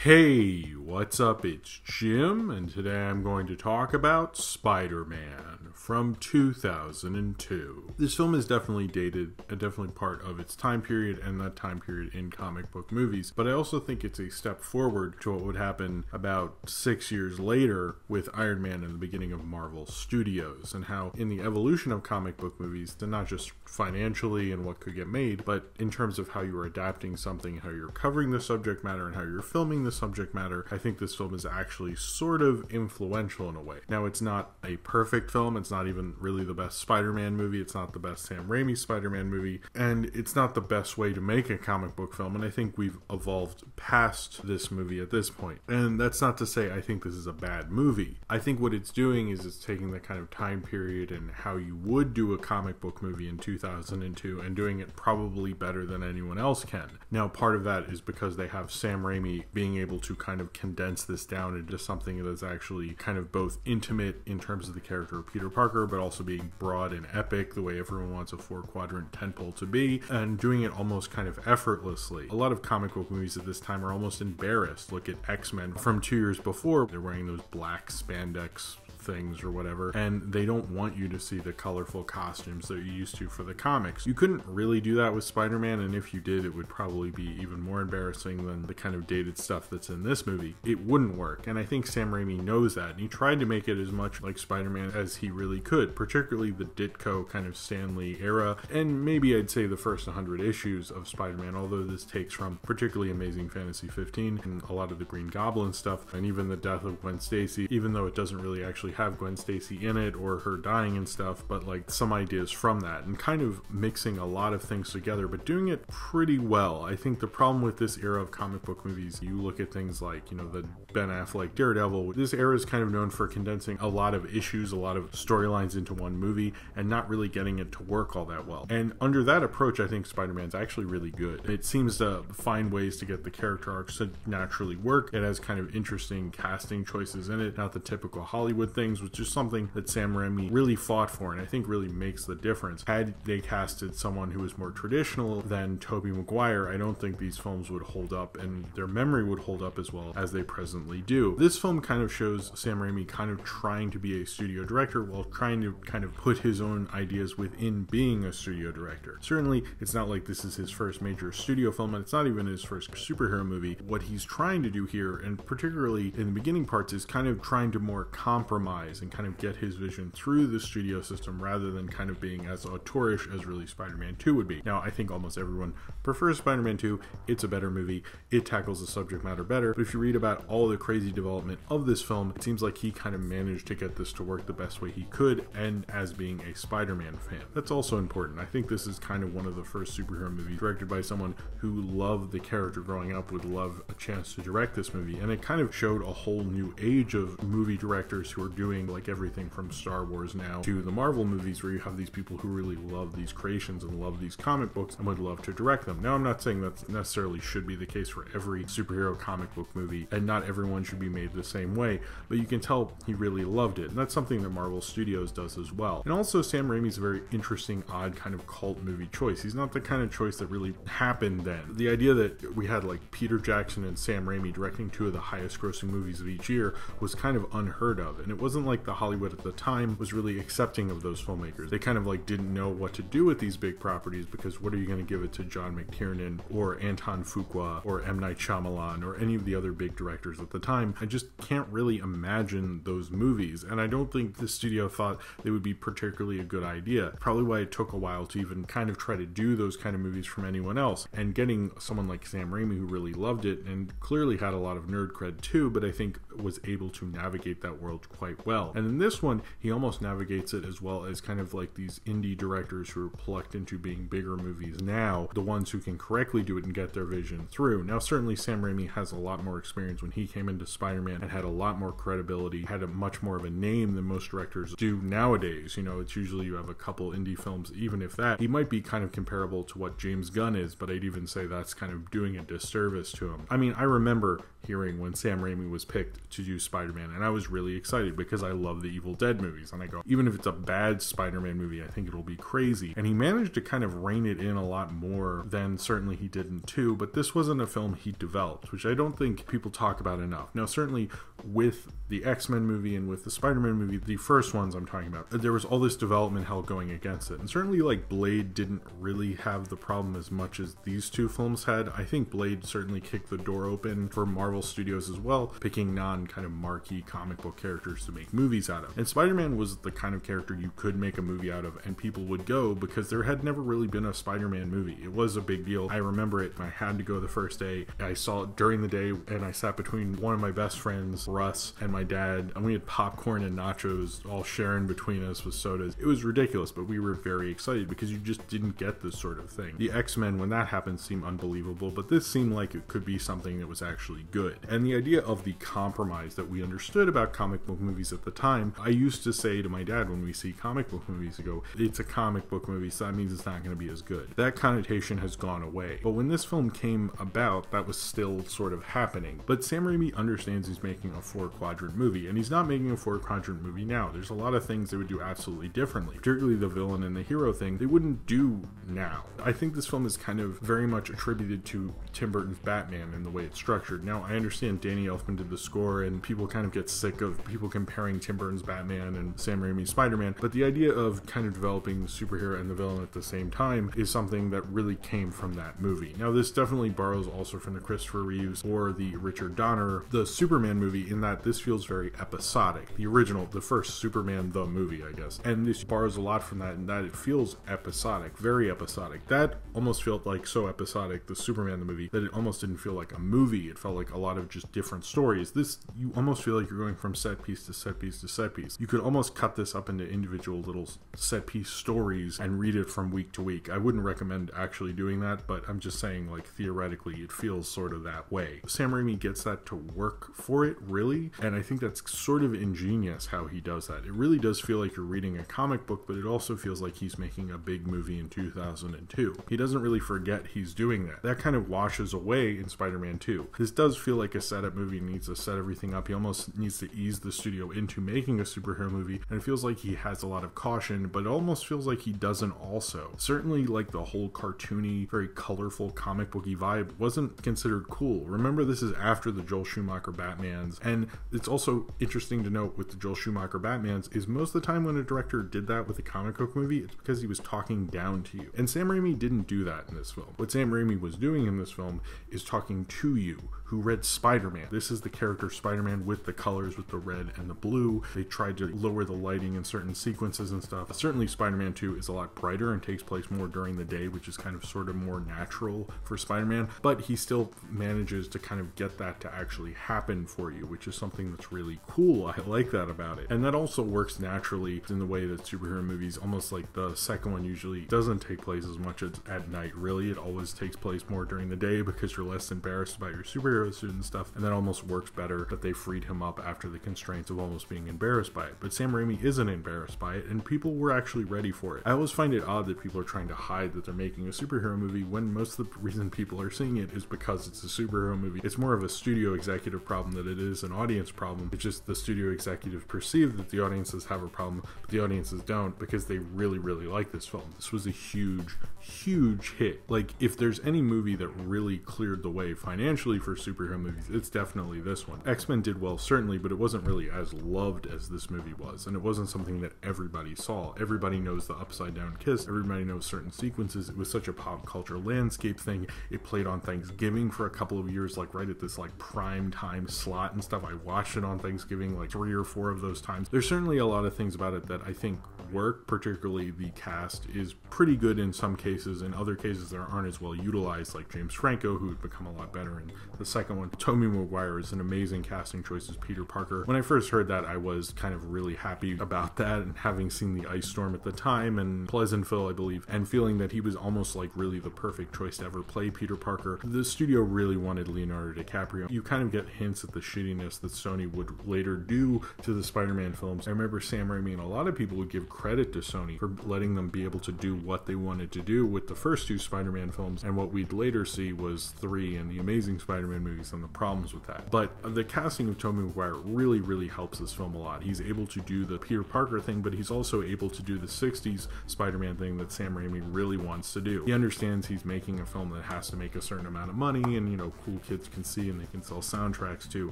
Hey, what's up? It's Jim, and today I'm going to talk about Spider-Man from 2002. This film is definitely dated, definitely part of its time period and that time period in comic book movies, but I also think it's a step forward to what would happen about 6 years later with Iron Man and the beginning of Marvel Studios, and how in the evolution of comic book movies, not just financially and what could get made, but in terms of how you're adapting something, how you're covering the subject matter, and how you're filming the subject matter, I think this film is actually sort of influential in a way. Now, it's not a perfect film, it's not even really the best Spider-Man movie, it's not the best Sam Raimi Spider-Man movie, and it's not the best way to make a comic book film, and I think we've evolved past this movie at this point. And that's not to say I think this is a bad movie. I think what it's doing is it's taking the kind of time period and how you would do a comic book movie in 2002 and doing it probably better than anyone else can. Now, part of that is because they have Sam Raimi being able to kind of condense this down into something that's actually kind of both intimate in terms of the character of Peter Parker, but also being broad and epic the way everyone wants a 4-quadrant tentpole to be, and doing it almost kind of effortlessly. A lot of comic book movies at this time are almost embarrassed. Look at X-Men from 2 years before. They're wearing those black spandex things or whatever, and they don't want you to see the colorful costumes that you're used to for the comics. You couldn't really do that with Spider-Man, and if you did, it would probably be even more embarrassing than the kind of dated stuff that's in this movie. It wouldn't work, and I think Sam Raimi knows that, and he tried to make it as much like Spider-Man as he really could, particularly the Ditko kind of Stan Lee era, and maybe I'd say the first 100 issues of Spider-Man, although this takes from particularly Amazing Fantasy 15 and a lot of the Green Goblin stuff, and even the death of Gwen Stacy, even though it doesn't really actually have Gwen Stacy in it or her dying and stuff, but like some ideas from that, and kind of mixing a lot of things together, but doing it pretty well. I think the problem with this era of comic book movies, you look at things like, you know, the Ben Affleck Daredevil, this era is kind of known for condensing a lot of issues, a lot of storylines into one movie, and not really getting it to work all that well. And under that approach, I think Spider-Man's actually really good. It seems to find ways to get the character arcs to naturally work. It has kind of interesting casting choices in it, not the typical Hollywood things, which is something that Sam Raimi really fought for, and I think really makes the difference. Had they casted someone who was more traditional than Tobey Maguire, I don't think these films would hold up, and their memory would hold up as well as they presently do. This film kind of shows Sam Raimi kind of trying to be a studio director while trying to kind of put his own ideas within being a studio director. Certainly, it's not like this is his first major studio film, and it's not even his first superhero movie. What he's trying to do here, and particularly in the beginning parts, is kind of trying to more compromise and kind of get his vision through the studio system rather than kind of being as auteurish as really Spider-Man 2 would be. Now, I think almost everyone prefers Spider-Man 2. It's a better movie. It tackles the subject matter better. But if you read about all the crazy development of this film, it seems like he kind of managed to get this to work the best way he could, and as being a Spider-Man fan. That's also important. I think this is kind of one of the first superhero movies directed by someone who loved the character growing up, would love a chance to direct this movie, and it kind of showed a whole new age of movie directors who are doing like everything from Star Wars now to the Marvel movies, where you have these people who really love these creations and love these comic books and would love to direct them. Now, I'm not saying that necessarily should be the case for every superhero comic book movie, and not everyone should be made the same way, but you can tell he really loved it, and that's something that Marvel Studios does as well. And also, Sam Raimi's a very interesting, odd kind of cult movie choice. He's not the kind of choice that really happened then. The idea that we had like Peter Jackson and Sam Raimi directing two of the highest grossing movies of each year was kind of unheard of, and it wasn't like the Hollywood at the time was really accepting of those filmmakers. They kind of like didn't know what to do with these big properties, because what are you going to give it to John McTiernan or Anton Fuqua or M. Night Shyamalan or any of the other big directors at the time? I just can't really imagine those movies, and I don't think the studio thought they would be particularly a good idea. Probably why it took a while to even kind of try to do those kind of movies from anyone else, and getting someone like Sam Raimi who really loved it and clearly had a lot of nerd cred too, but I think was able to navigate that world quite well. And in this one, he almost navigates it as well as kind of like these indie directors who are plucked into being bigger movies now, the ones who can correctly do it and get their vision through. Now, certainly Sam Raimi has a lot more experience when he came into Spider-Man and had a lot more credibility, had a much more of a name than most directors do nowadays. You know, it's usually you have a couple indie films, even if that, he might be kind of comparable to what James Gunn is, but I'd even say that's kind of doing a disservice to him. I mean, I remember hearing when Sam Raimi was picked to do Spider-Man, and I was really excited because I love the Evil Dead movies, and I go, even if it's a bad Spider-Man movie, I think it'll be crazy. And he managed to kind of rein it in a lot more than certainly he did in 2, but this wasn't a film he developed, which I don't think people talk about enough. Now, certainly with the X-Men movie and with the Spider-Man movie, the first ones I'm talking about, there was all this development hell going against it. And certainly like Blade didn't really have the problem as much as these two films had. I think Blade certainly kicked the door open for Marvel Studios as well, picking non-kind of marquee comic book characters to make movies out of. And Spider-Man was the kind of character you could make a movie out of and people would go because there had never really been a Spider-Man movie. It was a big deal. I remember it. I had to go the first day. I saw it during the day and I sat between one of my best friends, Russ, and my dad, and we had popcorn and nachos all sharing between us with sodas. It was ridiculous, but we were very excited because you just didn't get this sort of thing. The X-Men, when that happened, seemed unbelievable, but this seemed like it could be something that was actually good. And the idea of the compromise that we understood about comic book movies at the time, I used to say to my dad when we see comic book movies, I go, it's a comic book movie, so that means it's not going to be as good. That connotation has gone away. But when this film came about, that was still sort of happening. But Sam Raimi understands he's making a 4-quadrant movie, and he's not making a 4-quadrant movie now. There's a lot of things they would do absolutely differently, particularly the villain and the hero thing they wouldn't do now. I think this film is kind of very much attributed to Tim Burton's Batman in the way it's structured. Now, I understand Danny Elfman did the score, and people kind of get sick of people comparing Tim Burton's Batman and Sam Raimi's Spider-Man, but the idea of kind of developing the superhero and the villain at the same time is something that really came from that movie. Now, this definitely borrows also from the Christopher Reeves or the Richard Donner, the Superman movie, in that this feels very episodic. The original, the first Superman, the movie, I guess. And this borrows a lot from that in that it feels episodic, very episodic. That almost felt like so episodic, the Superman, the movie, that it almost didn't feel like a movie. It felt like a lot of just different stories. This, you almost feel like you're going from set piece to set piece to set piece. You could almost cut this up into individual little set piece stories and read it from week to week. I wouldn't recommend actually doing that, but I'm just saying, like, theoretically, it feels sort of that way. Sam Raimi gets that to work for it, really, and I think that's sort of ingenious how he does that. It really does feel like you're reading a comic book, but it also feels like he's making a big movie in 2002. He doesn't really forget he's doing that. That kind of washes away in Spider-Man 2. This does feel like a setup movie, needs to set everything up. He almost needs to ease the studio into making a superhero movie, and it feels like he has a lot of caution, but it almost feels like he doesn't also. Certainly, like, the whole cartoony, very colorful comic booky vibe wasn't considered cool. Remember, this is after the Joel Schumacher Batmans, and it's also interesting to note with the Joel Schumacher Batmans is most of the time when a director did that with a comic book movie, it's because he was talking down to you. And Sam Raimi didn't do that in this film. What Sam Raimi was doing in this film is talking to you who read Spider-Man. This is the character Spider-Man with the colors, with the red and the blue. They tried to lower the lighting in certain sequences and stuff. Certainly Spider-Man 2 is a lot brighter and takes place more during the day, which is kind of sort of more natural for Spider-Man, but he still manages to kind of get that to actually happen for you, which is something that's really cool. I like that about it. And that also works naturally in the way that superhero movies, almost like the second one, usually doesn't take place as much as at night, really. It always takes place more during the day because you're less embarrassed about your superhero suit and stuff, and that almost works better that they freed him up after the constraints of almost being embarrassed by it. But Sam Raimi isn't embarrassed by it, and people were actually ready for it. I always find it odd that people are trying to hide that they're making a superhero movie when most of the reason people are seeing it is because it's a superhero movie. It's more of a studio executive problem than it is an audience problem. It's just the studio executives perceive that the audiences have a problem, but the audiences don't, because they really, really like this film. This was a huge, huge hit. Like, if there's any movie that really cleared the way financially for superhero movies, it's definitely this one. X-Men did well, certainly, but it wasn't really as loved as this movie was, and it wasn't something that everybody saw. Everybody knows the upside down kiss, everybody knows certain sequences. It was such a pop culture landscape thing. It played on Thanksgiving for a couple of years, like right at this like prime time slot and stuff. I watched it on Thanksgiving like 3 or 4 of those times. There's certainly a lot of things about it that I think work, particularly the cast is pretty good in some cases. In other cases, they aren't as well utilized, like James Franco, who had become a lot better in the second one. Tobey Maguire is an amazing casting choice as Peter Parker. When I first heard that, I was kind of really happy about that, and having seen the Ice Storm at the time and Pleasantville, I believe, and feeling that he was almost like really the perfect choice to ever play Peter Parker. The studio really wanted Leonardo DiCaprio. You kind of get hints at the shittiness that Sony would later do to the Spider-Man films. I remember Sam Raimi and a lot of people would give credit to Sony for letting them be able to do what they wanted to do with the first two Spider-Man films, and what we'd later see was 3 and the Amazing Spider-Man movies and the problems with that. But the casting of Tobey Maguire really helps this film a lot. He's able to do the Peter Parker thing, but he's also able to do the 60s Spider-Man thing that Sam Raimi really wants to do. He understands he's making a film that has to make a certain amount of money, and, you know, cool kids can see and they can sell soundtracks too,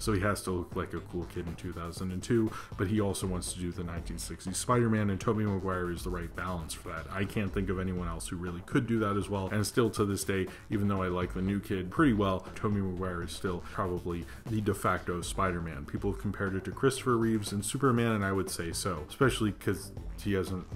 so he has to look like a cool kid in 2002, but he also wants to do the 1960s Spider-Man, and Tobey Maguire is the right balance for that. I can't think of anyone else who really could do that as well, and still to this day, even though I like the new kid pretty well, Tobey Maguire is still probably the de facto Spider-Man. People have compared it to Christopher Reeves and Superman, and I would say so, especially because he hasn't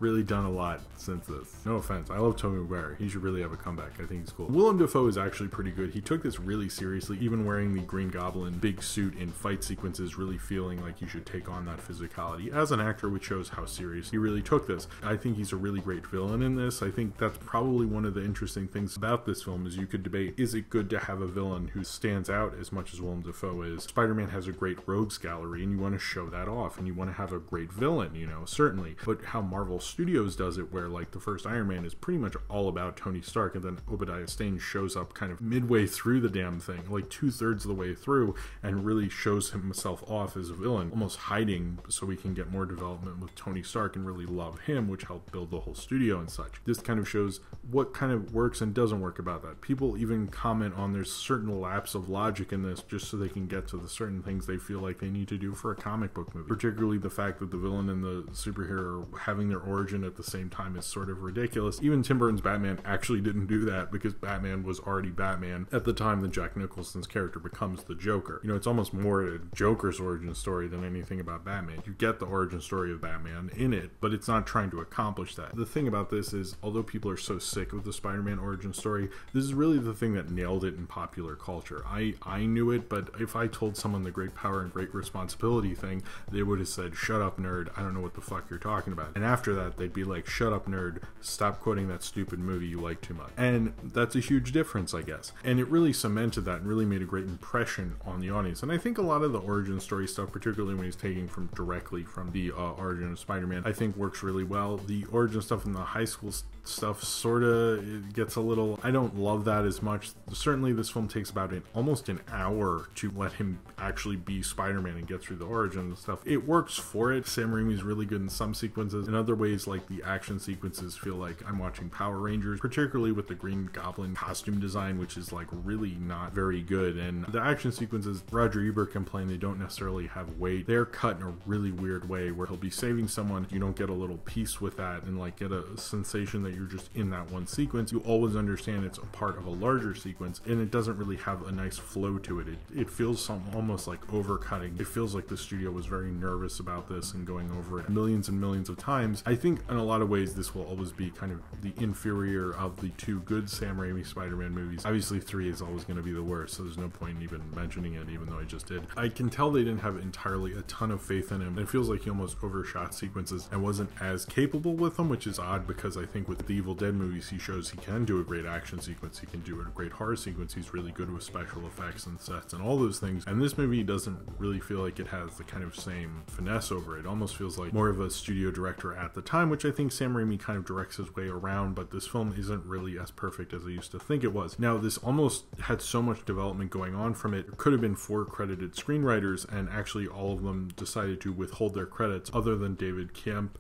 really done a lot since this. No offense, I love Tobey Maguire. He should really have a comeback. I think he's cool. Willem Dafoe is actually pretty good. He took this really seriously, even wearing the Green Goblin big suit in fight sequences, really feeling like you should take on that physicality as an actor, which shows how serious he really took this. I think he's a really great villain in this. I think that's probably one of the interesting things about this film, is you could debate, is it good to have a villain who stands out as much as Willem Dafoe is? Spider-Man has a great rogues gallery, and you want to show that off, and you want to have a great villain, you know, certainly. But how Marvel Studios does it, where like the first Iron Man is pretty much all about Tony Stark, and then Obadiah Stane shows up kind of midway through the damn thing, like 2/3 of the way through, and really shows himself off as a villain, almost hiding so we can get more development with Tony Stark and really love him, which helped build the whole studio and such. This kind of shows what kind of works and doesn't work about that. People even comment on there's certain lapse of logic in this just so they can get to the certain things they feel like they need to do for a comic book movie, particularly the fact that the villain and the superhero having their origin at the same time is sort of ridiculous. Even Tim Burton's Batman actually didn't do that, because Batman was already Batman at the time that Jack Nicholson's character becomes the Joker. You know, it's almost more a Joker's origin story than anything about Batman. You get the origin story of Batman in it, but it's not trying to accomplish that. The thing about this is, although people are so sick of the Spider-Man origin story, this is really the thing that nailed it in popular culture. I knew it, but if I told someone the great power and great responsibility thing, they would have said, shut up, nerd, I don't know what the fuck you're talking about. And after that, they'd be like, shut up, nerd, stop quoting that stupid movie you like too much. And that's a huge difference, I guess. And it really cemented that and really made a great impression on the audience. And I think a lot of the origin story stuff, particularly when he's taking directly from the origin of Spider-Man, I think works really well. The origin stuff in the high school stuff sort of gets a little, I don't love that as much. Certainly this film takes about almost an hour to let him actually be Spider-Man and get through the origin and stuff. It works for it. Sam Raimi's really good in some sequences. In other ways, like the action sequences feel like I'm watching Power Rangers, particularly with the Green Goblin costume design, which is like really not very good. And the action sequences, Roger Ebert complained they don't necessarily have weight. They're cut in a really weird way where he'll be saving someone, you don't get a little piece with that and like get a sensation that you're just in that one sequence. You always understand it's a part of a larger sequence, and it doesn't really have a nice flow to it. It feels almost like overcutting. It feels like the studio was very nervous about this and going over it millions and millions of times. I think in a lot of ways this will always be kind of the inferior of the two good Sam Raimi Spider-Man movies. Obviously 3 is always going to be the worst, so there's no point in even mentioning it, even though I just did. I can tell they didn't have entirely a ton of faith in him. It feels like he almost overshot sequences and wasn't as capable with them, which is odd because I think with the Evil Dead movies he shows he can do a great action sequence, he can do a great horror sequence, he's really good with special effects and sets and all those things, and this movie doesn't really feel like it has the kind of same finesse over it. It almost feels like more of a studio director at the time, which I think Sam Raimi kind of directs his way around, but this film isn't really as perfect as I used to think it was. Now, this almost had so much development going on from it. There could have been 4 credited screenwriters, and actually all of them decided to withhold their credits, other than David Kemp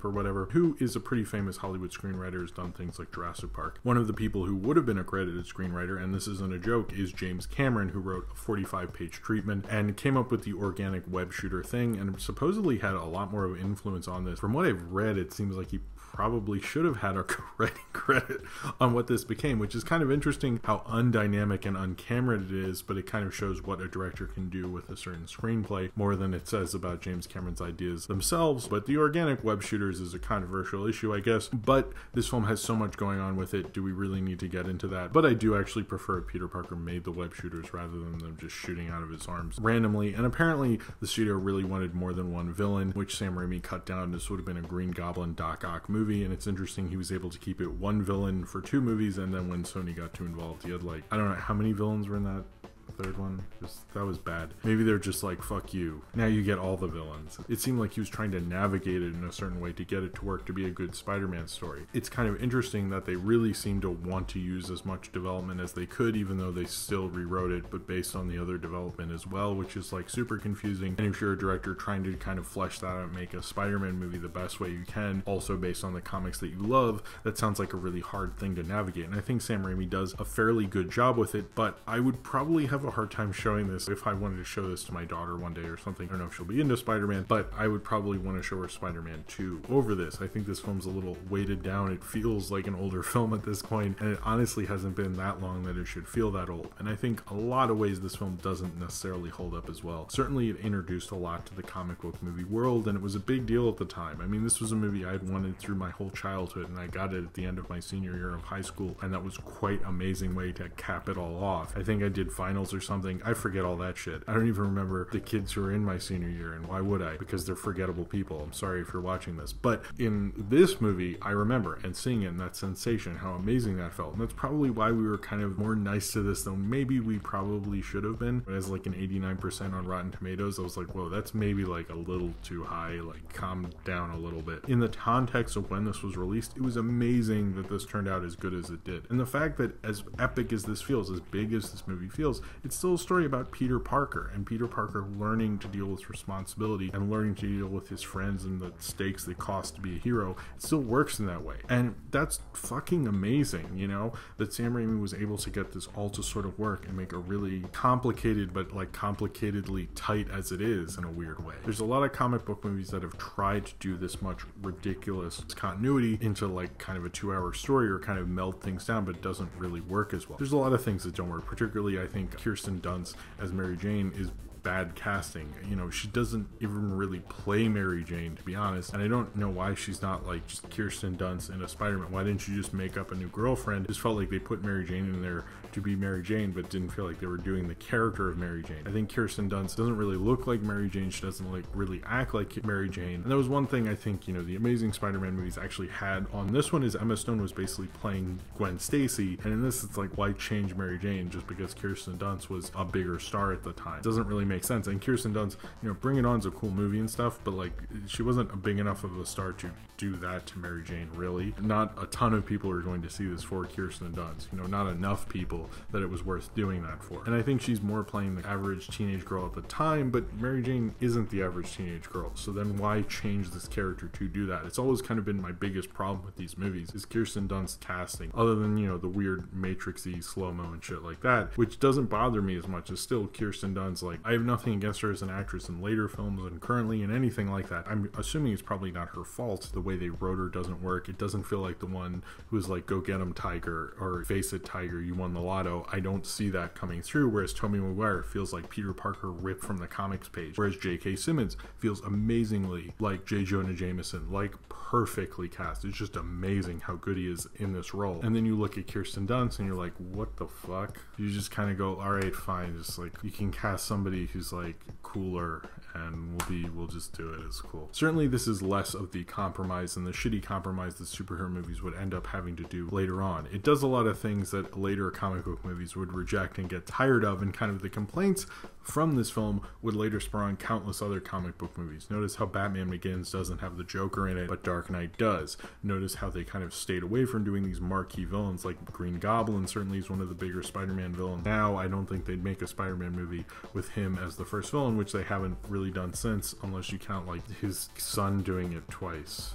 or whatever, who is a pretty famous Hollywood screenwriter, has done things like Jurassic Park. One of the people who would have been a credited screenwriter, and this isn't a joke, is James Cameron, who wrote a 45-page treatment and came up with the organic web shooter thing, and supposedly had a lot more of an influence on this. From what I've read, it seems like he probably should have had a writing credit on what this became, which is kind of interesting how undynamic and uncamered it is, but it kind of shows what a director can do with a certain screenplay more than it says about James Cameron's ideas themselves. But the organic web shooters is a controversial issue, I guess, but this film has so much going on with it. Do we really need to get into that? But I do actually prefer Peter Parker made the web shooters rather than them just shooting out of his arms randomly. And apparently the studio really wanted more than one villain, which Sam Raimi cut down. This would have been a Green Goblin Doc Ock movie, and it's interesting he was able to keep it one villain for 2 movies, and then when Sony got too involved, he had like, I don't know how many villains were in that third one, that was bad. Maybe they're just like, fuck you, now you get all the villains. It seemed like he was trying to navigate it in a certain way to get it to work to be a good Spider-Man story. It's kind of interesting that they really seem to want to use as much development as they could, even though they still rewrote it, but based on the other development as well, which is like super confusing. And if you're a director trying to kind of flesh that out and make a Spider-Man movie the best way you can, also based on the comics that you love, that sounds like a really hard thing to navigate. And I think Sam Raimi does a fairly good job with it, but I would probably have a hard time showing this if I wanted to show this to my daughter one day or something. I don't know if she'll be into Spider-Man, but I would probably want to show her Spider-Man 2 over this. I think this film's a little weighted down. It feels like an older film at this point, and it honestly hasn't been that long that it should feel that old. And I think a lot of ways this film doesn't necessarily hold up as well. Certainly it introduced a lot to the comic book movie world, and it was a big deal at the time. I mean, this was a movie I'd wanted through my whole childhood, and I got it at the end of my senior year of high school, and that was quite an amazing way to cap it all off. I think I did finals or something. I forget all that shit. I don't even remember the kids who were in my senior year, and why would I? Because they're forgettable people. I'm sorry if you're watching this. But in this movie, I remember, and seeing it and that sensation, how amazing that felt. And that's probably why we were kind of more nice to this than maybe we probably should have been. But as like an 89% on Rotten Tomatoes, I was like, whoa, that's maybe like a little too high. Like, calm down a little bit. In the context of when this was released, it was amazing that this turned out as good as it did. And the fact that as epic as this feels, as big as this movie feels, it's still a story about Peter Parker, and Peter Parker learning to deal with responsibility and learning to deal with his friends and the stakes that cost to be a hero. It still works in that way, and that's fucking amazing, you know, that Sam Raimi was able to get this all to sort of work and make a really complicated, but like complicatedly tight as it is in a weird way. There's a lot of comic book movies that have tried to do this much ridiculous continuity into like kind of a 2-hour story or kind of meld things down, but it doesn't really work as well. There's a lot of things that don't work, particularly I think Kirsten Dunst as Mary Jane is bad casting. You know, she doesn't even really play Mary Jane, to be honest, and I don't know why she's not like just Kirsten Dunst in a Spider-Man. Why didn't you just make up a new girlfriend? It just felt like they put Mary Jane in there to be Mary Jane, but didn't feel like they were doing the character of Mary Jane. I think Kirsten Dunst doesn't really look like Mary Jane. She doesn't like really act like Mary Jane. And that was one thing I think, you know, the Amazing Spider-Man movies actually had on this one, is Emma Stone was basically playing Gwen Stacy, and in this it's like, why change Mary Jane just because Kirsten Dunst was a bigger star at the time? It doesn't really make sense. And Kirsten Dunst, you know, Bring It On's a cool movie and stuff, but like, she wasn't a big enough of a star to do that to Mary Jane, really. Not a ton of people are going to see this for Kirsten Dunst, you know, not enough people that it was worth doing that for. And I think she's more playing the average teenage girl at the time, but Mary Jane isn't the average teenage girl, so then why change this character to do that? It's always kind of been my biggest problem with these movies, is Kirsten Dunst casting, other than, you know, the weird Matrix-y slow-mo and shit like that, which doesn't bother me as much as still Kirsten Dunst. Like, I have nothing against her as an actress in later films and currently in anything like that. I'm assuming it's probably not her fault. The way they wrote her doesn't work. It doesn't feel like the one who's like, go get him, Tiger, or face it, Tiger, you won the lotto. I don't see that coming through, whereas Tobey Maguire feels like Peter Parker ripped from the comics page, whereas J.K. Simmons feels amazingly like J. Jonah Jameson, like perfectly cast. It's just amazing how good he is in this role. And then you look at Kirsten Dunst and you're like, what the fuck? You just kind of go, all right, fine, just like, you can cast somebody who's like cooler and we'll just do it. It's cool. Certainly this is less of the compromise and the shitty compromise that superhero movies would end up having to do later on. It does a lot of things that later comic book movies would reject and get tired of, and kind of the complaints from this film would later spawn countless other comic book movies. Notice how Batman Begins doesn't have the Joker in it, but Dark Knight does. Notice how they kind of stayed away from doing these marquee villains, like Green Goblin certainly is one of the bigger Spider-Man villains. Now, I don't think they'd make a Spider-Man movie with him as the first villain, which they haven't really done since, unless you count like his son doing it twice.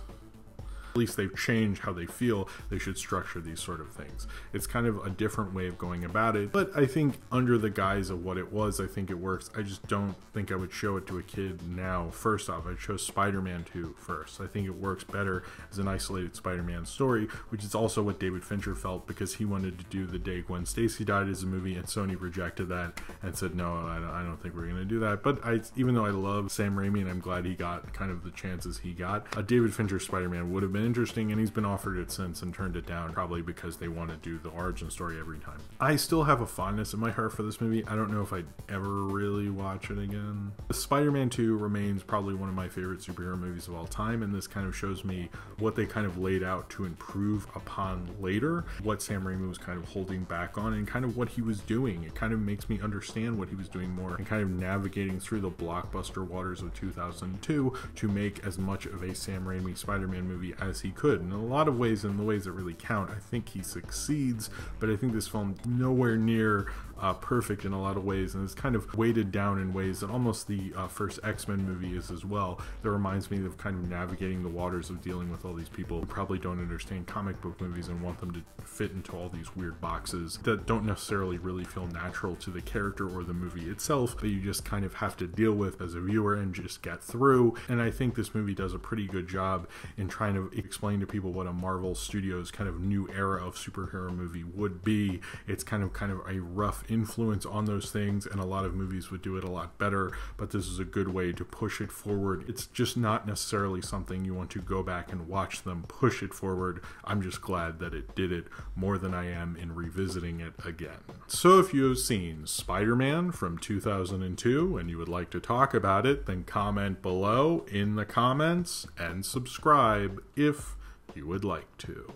At least they've changed how they feel they should structure these sort of things. It's kind of a different way of going about it, but I think under the guise of what it was, I think it works. I just don't think I would show it to a kid now. First off, I'd show Spider-Man 2 first. I think it works better as an isolated Spider-Man story, which is also what David Fincher felt, because he wanted to do The Day Gwen Stacy Died as a movie, and Sony rejected that and said, no, I don't think we're going to do that. But even though I love Sam Raimi and I'm glad he got kind of the chances he got, a David Fincher Spider-Man would have been been interesting, and he's been offered it since and turned it down, probably because they want to do the origin story every time. I still have a fondness in my heart for this movie. I don't know if I'd ever really watch it again. Spider-Man 2 remains probably one of my favorite superhero movies of all time, and this kind of shows me what they kind of laid out to improve upon later, what Sam Raimi was kind of holding back on, and kind of what he was doing. It kind of makes me understand what he was doing more, and kind of navigating through the blockbuster waters of 2002 to make as much of a Sam Raimi Spider-Man movie as he could. In a lot of ways, in the ways that really count, I think he succeeds, but I think this film nowhere near perfect in a lot of ways, and it's kind of weighted down in ways that almost the first X-Men movie is as well. That reminds me of kind of navigating the waters of dealing with all these people who probably don't understand comic book movies and want them to fit into all these weird boxes that don't necessarily really feel natural to the character or the movie itself, but you just kind of have to deal with as a viewer and just get through. And I think this movie does a pretty good job in trying to explain to people what a Marvel Studios kind of new era of superhero movie would be. It's kind of a rough influence on those things, and a lot of movies would do it a lot better, but this is a good way to push it forward. It's just not necessarily something you want to go back and watch them push it forward. I'm just glad that it did it more than I am in revisiting it again. So if you have seen Spider-Man from 2002 and you would like to talk about it, then comment below in the comments and subscribe if you would like to.